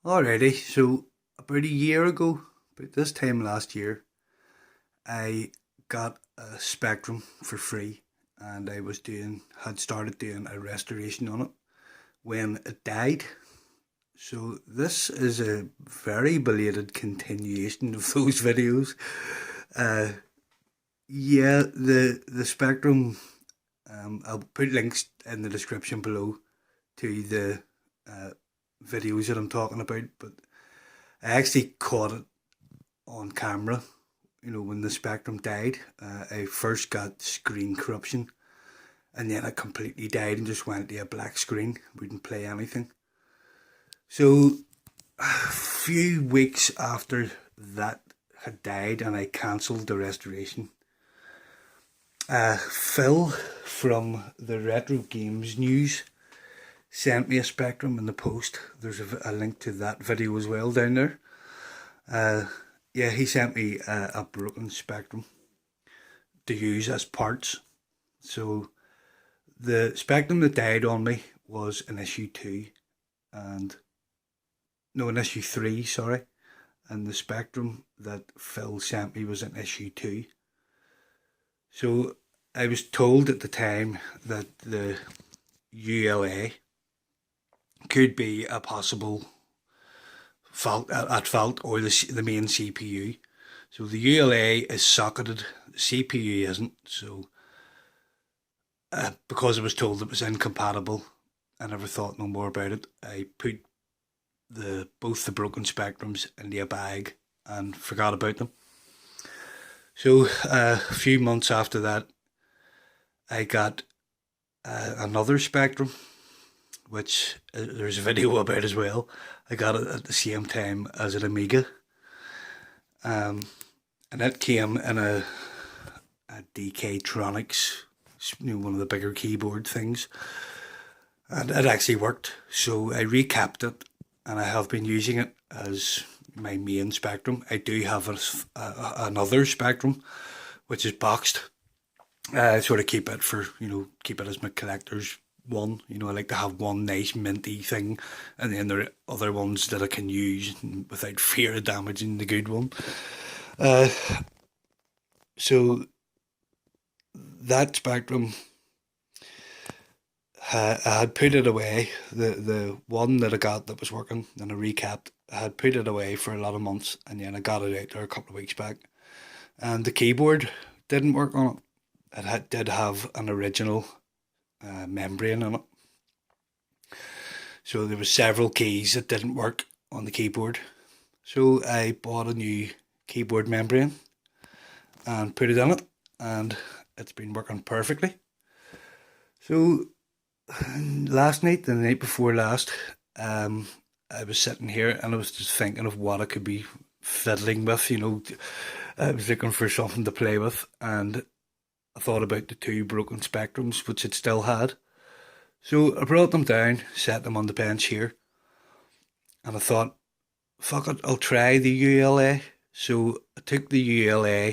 Alrighty, so about a year ago, about this time last year, I got a Spectrum for free, and had started doing a restoration on it when it died. So this is a very belated continuation of those videos. Uh, yeah, the Spectrum. I'll put links in the description below to the uh, videos that I'm talking about, but I actually caught it on camera. When the Spectrum died, I first got screen corruption, and then it completely died and just went to a black screen. Wouldn't play anything. So a few weeks after that had died, and I cancelled the restoration, Phil from the Retro Games News sent me a Spectrum in the post. There's a link to that video as well down there. Uh, yeah, he sent me a broken Spectrum to use as parts. So the Spectrum that died on me was an issue 2, and no, an issue 3, sorry. And the Spectrum that Phil sent me was an issue 2. So I was told at the time that the ULA could be a possible fault at fault, or the main CPU. So the ULA is socketed, the CPU isn't. So because I was told it was incompatible, I never thought no more about it. I put both the broken Spectrums into a bag and forgot about them. So a few months after that, I got another Spectrum, which there's a video about as well. I got it at the same time as an Amiga, and it came in a DK Tronics, one of the bigger keyboard things, and it actually worked. So I recapped it, and I have been using it as my main Spectrum. I do have another Spectrum, which is boxed. I sort of keep it keep it as my collector's one. I like to have one nice minty thing, and then there are other ones that I can use without fear of damaging the good one. Uh, so that Spectrum, I had put it away. The one that I got that was working and I recapped, I had put it away for a lot of months, and then I got it out there a couple of weeks back, and the keyboard didn't work on it. Did have an original membrane in it, so there was several keys that didn't work on the keyboard. So I bought a new keyboard membrane and put it in it, and it's been working perfectly. So last night, the night before last, I was sitting here and I was just thinking of what I could be fiddling with. I was looking for something to play with, and I thought about the two broken Spectrums which it still had. So I brought them down, set them on the bench here, and I thought, fuck it, I'll try the ULA. So I took the ULA,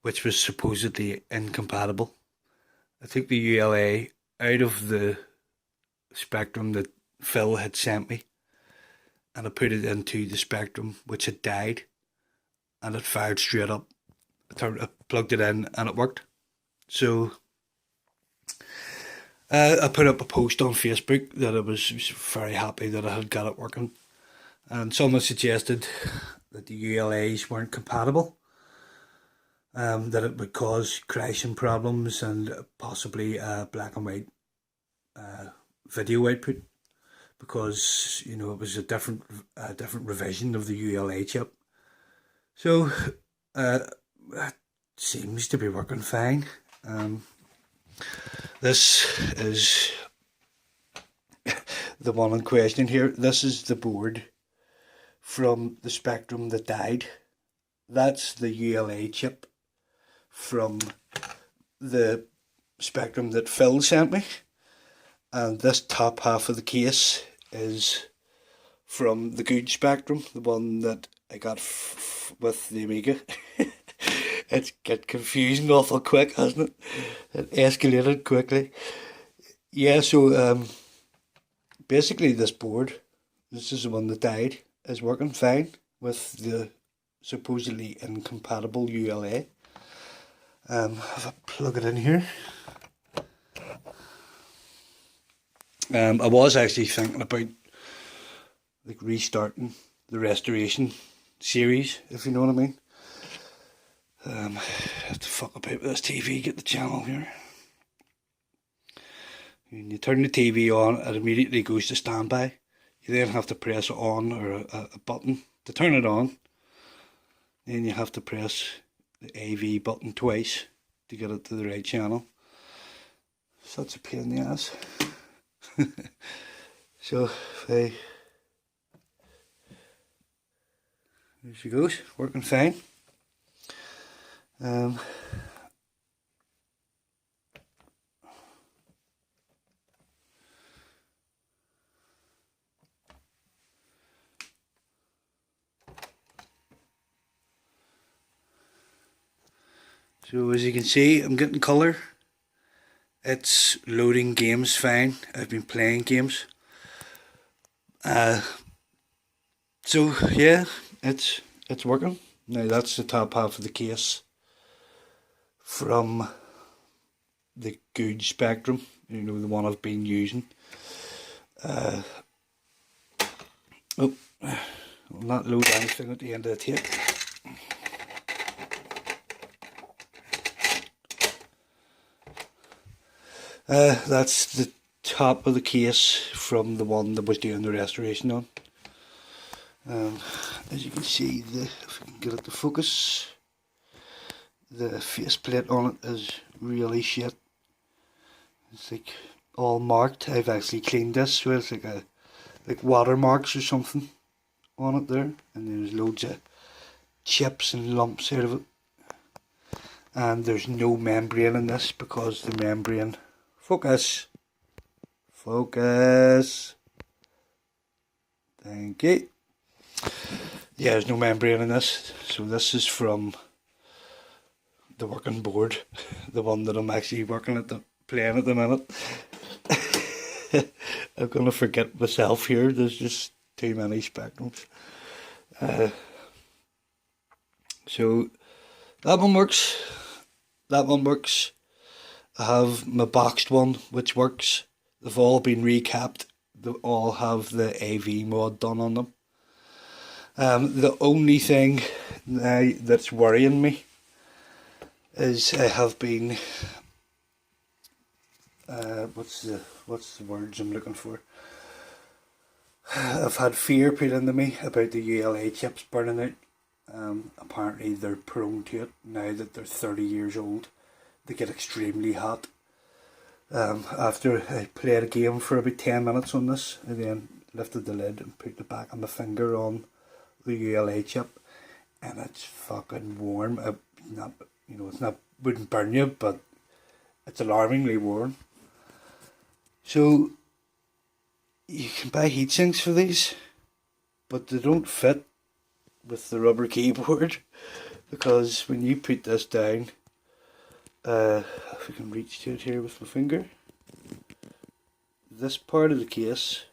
which was supposedly incompatible. I took the ULA out of the Spectrum that Phil had sent me, and I put it into the Spectrum which had died, and it fired straight up. I plugged it in and it worked. So I put up a post on Facebook that I was very happy that I had got it working, and someone suggested that the ULAs weren't compatible, that it would cause crashing problems and possibly black and white video output, because it was a different revision of the ULA chip. So that seems to be working fine. This is the one in question here. This is the board from the Spectrum that died. That's the ULA chip from the Spectrum that Phil sent me. And this top half of the case is from the good Spectrum, the one that I got with the Amiga. It's get confusing awful quick, hasn't it? It escalated quickly. Yeah, so basically this board This is the one that died. Is working fine with the supposedly incompatible ULA. If I plug it in here. I was actually thinking about like restarting the restoration series, if you know what I mean. I have to fuck about with this TV, get the channel here. When you turn the TV on, it immediately goes to standby. You then have to press on or a button to turn it on. Then you have to press the AV button twice to get it to the right channel. Such a pain in the ass. So there she goes, working fine. So as you can see, I'm getting colour. It's loading games fine. I've been playing games. So yeah, it's working. Now that's the top half of the case from the good Spectrum, you know, the one I've been using. I'll not load anything at the end of the tape. That's the top of the case from the one that was doing the restoration on. As you can see, if I can get it to focus, the faceplate on it is really shit. It's like all marked. I've actually cleaned this, so it's like watermarks or something on it there, and there's loads of chips and lumps out of it. And there's no membrane in this because the membrane, focus, thank you. Yeah, there's no membrane in this, so this is from the working board, the one that I'm actually playing at the minute. I'm gonna forget myself here. There's just too many Spectrums. So that one works. That one works. I have my boxed one, which works. They've all been recapped. They all have the AV mod done on them. The only thing now that's worrying me is I have been what's the words I'm looking for? I've had fear put into me about the ULA chips burning out. Apparently they're prone to it now that they're 30 years old. They get extremely hot. After I played a game for about 10 minutes on this, I then lifted the lid and put the back of my finger on the ULA chip, and it's fucking warm. Wouldn't burn you, but it's alarmingly warm. So you can buy heat sinks for these, but they don't fit with the rubber keyboard, because when you put this down, if I can reach to it here with my finger, this part of the case,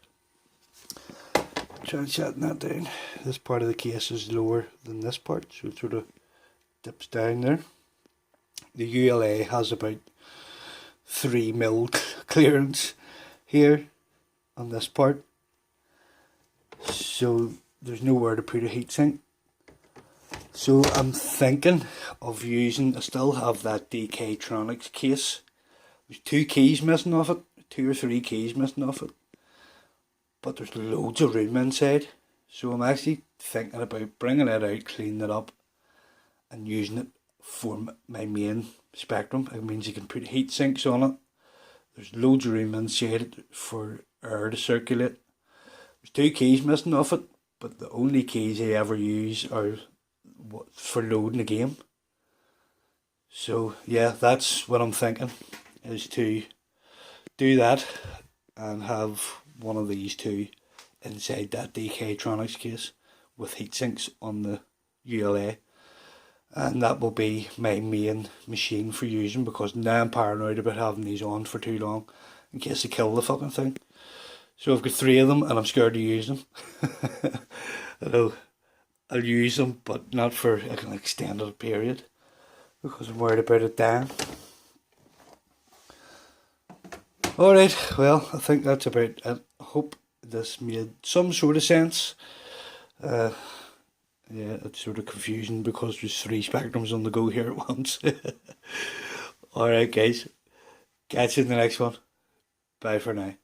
try and shutting that down, this part of the case is lower than this part, so it sort of dips down there. The ULA has about 3mm clearance here on this part, so there's nowhere to put a heatsink. So I'm thinking of using, I still have that DK-Tronics case. There's 2 keys missing off it, 2 or 3 keys missing off it, but there's loads of room inside. So I'm actually thinking about bringing it out, cleaning it up, and using it for my main Spectrum. It means you can put heat sinks on it. There's loads of room inside for air to circulate. There's 2 keys missing off it, but the only keys I ever use are for loading the game. So yeah, that's what I'm thinking, is to do that and have one of these 2 inside that DK-Tronics case with heat sinks on the ULA, and that will be my main machine for using, because now I'm paranoid about having these on for too long in case they kill the fucking thing. So I've got three of them and I'm scared to use them. I know I'll use them, but not for an extended period because I'm worried about it dying. Alright, well, I think that's about it. I hope this made some sort of sense. Yeah, it's sort of confusing because there's three spectrums on the go here at once. Alright, guys, catch you in the next one. Bye for now.